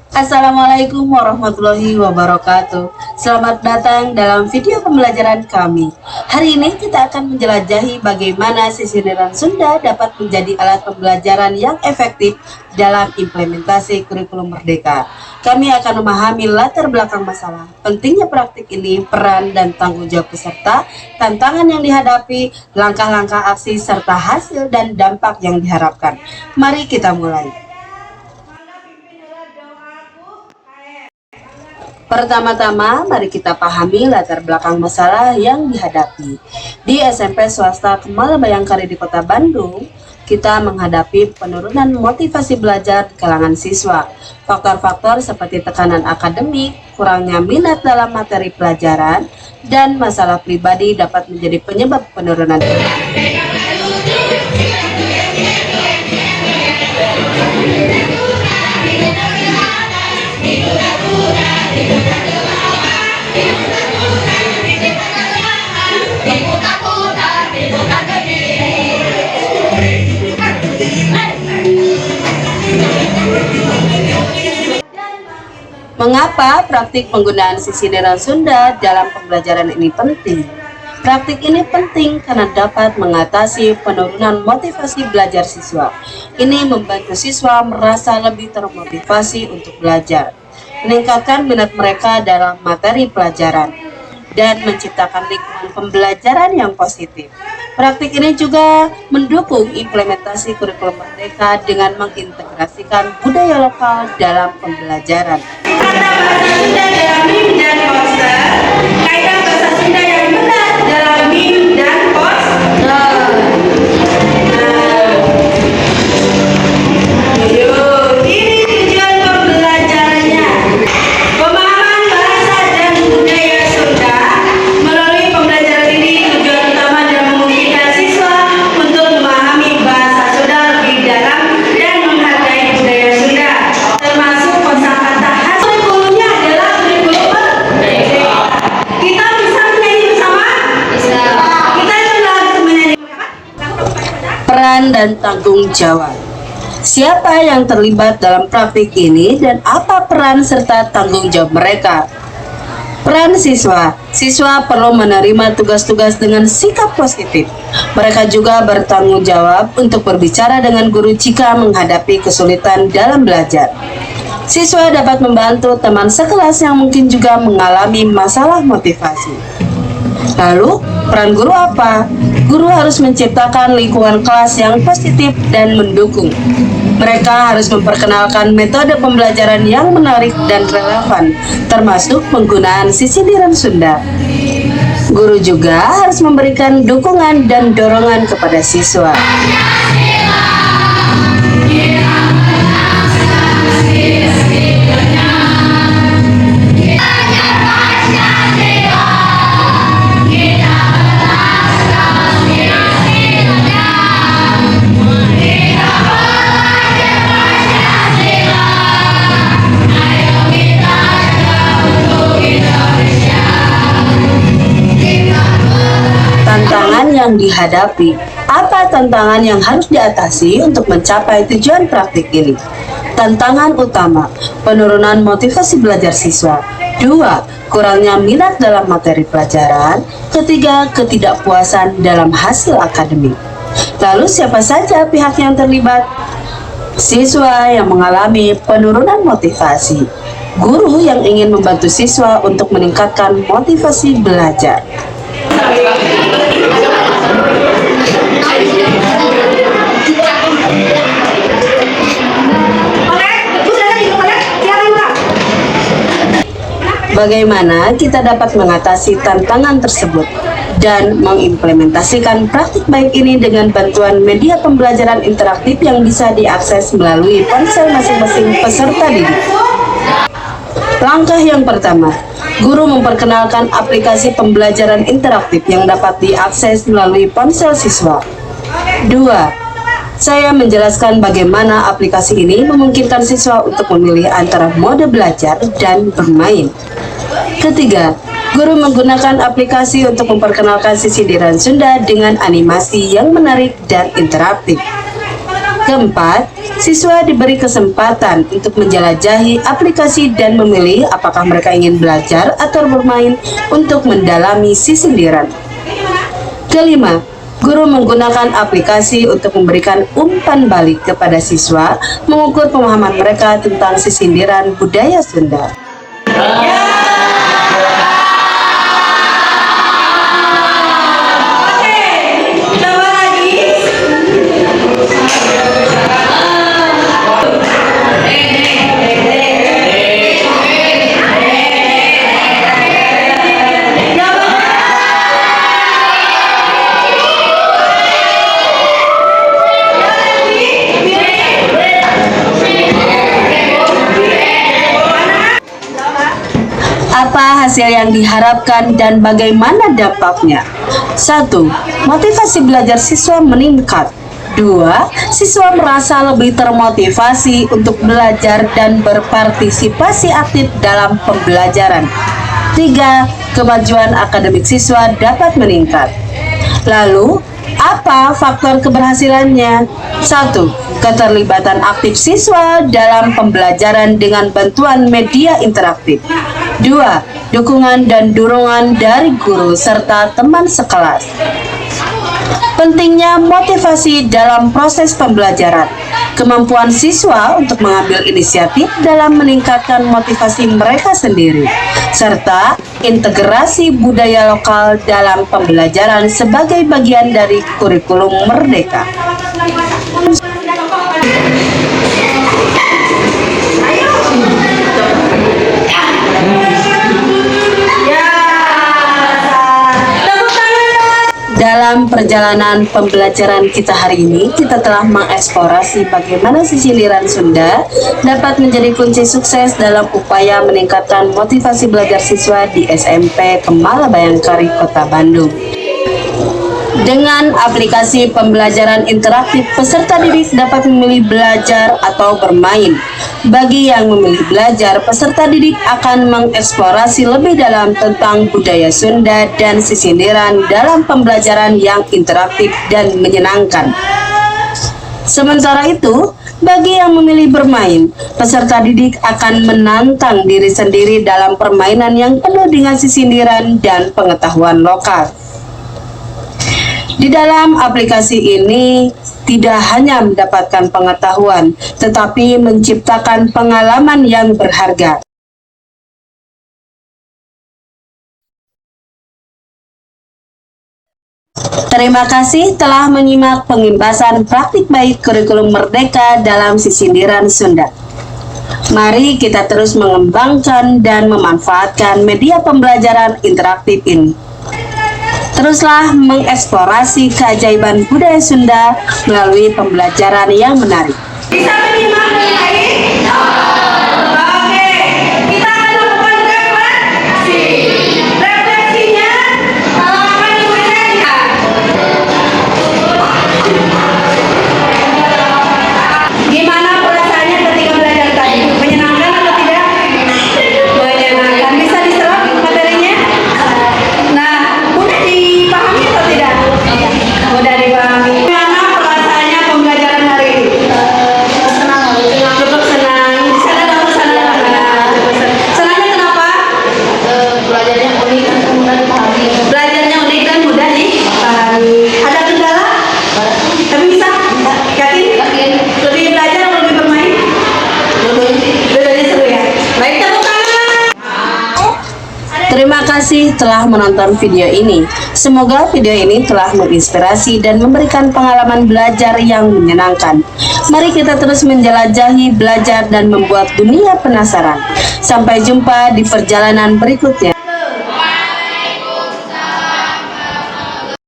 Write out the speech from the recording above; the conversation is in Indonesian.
Assalamualaikum warahmatullahi wabarakatuh. Selamat datang dalam video pembelajaran kami. Hari ini kita akan menjelajahi bagaimana sisir Sunda dapat menjadi alat pembelajaran yang efektif dalam implementasi kurikulum Merdeka. Kami akan memahami latar belakang masalah, pentingnya praktik ini, peran dan tanggung jawab peserta, tantangan yang dihadapi, langkah-langkah aksi serta hasil dan dampak yang diharapkan. Mari kita mulai. Pertama-tama, mari kita pahami latar belakang masalah yang dihadapi. Di SMP swasta Kemala Bayangkari di Kota Bandung, kita menghadapi penurunan motivasi belajar di kalangan siswa. Faktor-faktor seperti tekanan akademik, kurangnya minat dalam materi pelajaran, dan masalah pribadi dapat menjadi penyebab penurunan. Mengapa praktik penggunaan sisiran Sunda dalam pembelajaran ini penting? Praktik ini penting karena dapat mengatasi penurunan motivasi belajar siswa. Ini membantu siswa merasa lebih termotivasi untuk belajar, meningkatkan minat mereka dalam materi pelajaran, dan menciptakan lingkungan pembelajaran yang positif. Praktik ini juga mendukung implementasi kurikulum Merdeka dengan mengintegrasikan budaya lokal dalam pembelajaran. Kata bahasa Sunda dalam mim dan poster, kaidah bahasa Sunda yang benar dalam mim dan poster. Ini tujuan pembelajarannya. Pemahaman bahasa dan budaya Sunda. Melalui pembelajaran ini, tujuan utama adalah memungkinkan siswa untuk memahami bahasa Sunda lebih dalam dan menghargai budaya Sunda, termasuk kosakata khas. Kurikulumnya adalah kurikulum Merdeka. Kita bisa menyanyi bersama? Bisa. Kita langsung menyanyi. Peran dan tanggung jawab. Siapa yang terlibat dalam praktik ini dan apa peran serta tanggung jawab mereka? Peran siswa. Siswa perlu menerima tugas-tugas dengan sikap positif. Mereka juga bertanggung jawab untuk berbicara dengan guru jika menghadapi kesulitan dalam belajar. Siswa dapat membantu teman sekelas yang mungkin juga mengalami masalah motivasi. Lalu, peran guru apa? Guru harus menciptakan lingkungan kelas yang positif dan mendukung. Mereka harus memperkenalkan metode pembelajaran yang menarik dan relevan, termasuk penggunaan sisiran Sunda. Guru juga harus memberikan dukungan dan dorongan kepada siswa. Tantangan yang dihadapi. Apa tantangan yang harus diatasi untuk mencapai tujuan praktik ini? Tantangan utama, penurunan motivasi belajar siswa. 2. Kurangnya minat dalam materi pelajaran. 3. Ketidakpuasan dalam hasil akademik. Lalu siapa saja pihak yang terlibat? Siswa yang mengalami penurunan motivasi. Guru yang ingin membantu siswa untuk meningkatkan motivasi belajar. Bagaimana kita dapat mengatasi tantangan tersebut dan mengimplementasikan praktik baik ini dengan bantuan media pembelajaran interaktif yang bisa diakses melalui ponsel masing-masing peserta didik. Langkah yang pertama, guru memperkenalkan aplikasi pembelajaran interaktif yang dapat diakses melalui ponsel siswa. 2. Saya menjelaskan bagaimana aplikasi ini memungkinkan siswa untuk memilih antara mode belajar dan bermain. 3. Guru menggunakan aplikasi untuk memperkenalkan sisiran Sunda dengan animasi yang menarik dan interaktif. Keempat, siswa diberi kesempatan untuk menjelajahi aplikasi dan memilih apakah mereka ingin belajar atau bermain untuk mendalami sisindiran. Kelima, guru menggunakan aplikasi untuk memberikan umpan balik kepada siswa, mengukur pemahaman mereka tentang sisindiran budaya Sunda. Apa hasil yang diharapkan dan bagaimana dampaknya? 1. Motivasi belajar siswa meningkat. 2. Siswa merasa lebih termotivasi untuk belajar dan berpartisipasi aktif dalam pembelajaran. 3. Kemajuan akademik siswa dapat meningkat. Lalu, apa faktor keberhasilannya? 1. Keterlibatan aktif siswa dalam pembelajaran dengan bantuan media interaktif. 2. Dukungan dan dorongan dari guru serta teman sekelas. Pentingnya motivasi dalam proses pembelajaran. Kemampuan siswa untuk mengambil inisiatif dalam meningkatkan motivasi mereka sendiri, serta integrasi budaya lokal dalam pembelajaran sebagai bagian dari kurikulum Merdeka. Dalam perjalanan pembelajaran kita hari ini, kita telah mengeksplorasi bagaimana sisindiran Sunda dapat menjadi kunci sukses dalam upaya meningkatkan motivasi belajar siswa di SMP Kemala Bayangkari, Kota Bandung. Dengan aplikasi pembelajaran interaktif, peserta didik dapat memilih belajar atau bermain. Bagi yang memilih belajar, peserta didik akan mengeksplorasi lebih dalam tentang budaya Sunda dan sisindiran dalam pembelajaran yang interaktif dan menyenangkan. Sementara itu, bagi yang memilih bermain, peserta didik akan menantang diri sendiri dalam permainan yang penuh dengan sisindiran dan pengetahuan lokal. Di dalam aplikasi ini, tidak hanya mendapatkan pengetahuan, tetapi menciptakan pengalaman yang berharga. Terima kasih telah menyimak pengibasan praktik baik kurikulum Merdeka dalam sisindiran Sunda. Mari kita terus mengembangkan dan memanfaatkan media pembelajaran interaktif ini. Teruslah mengeksplorasi keajaiban budaya Sunda melalui pembelajaran yang menarik. Bisa menyimak dengan baik? Oke, kita akan lakukan refleksi. Refleksinya akan diberikan. Gimana perasaannya ketika belajar tadi? Menyenangkan atau tidak? Menyenangkan. Bisa diserap materinya? Nah, mudah dipahami atau tidak? Mudah dipahami. Gimana perasaannya pembelajaran hari ini? Cukup senang. Di sana kamu senang? Senangnya kenapa? Belajarnya unik dan mudah dipahami. Belajarnya unik dan mudah dipahami. Ada kendala? Tapi bisa? Yakin? Lebih belajar atau lebih bermain? Dua-duanya seru ya? Baik, tepuk tangan. Terima kasih telah menonton video ini. Semoga video ini telah menginspirasi dan memberikan pengalaman belajar yang menyenangkan. Mari kita terus menjelajahi, belajar, dan membuat dunia penasaran. Sampai jumpa di perjalanan berikutnya.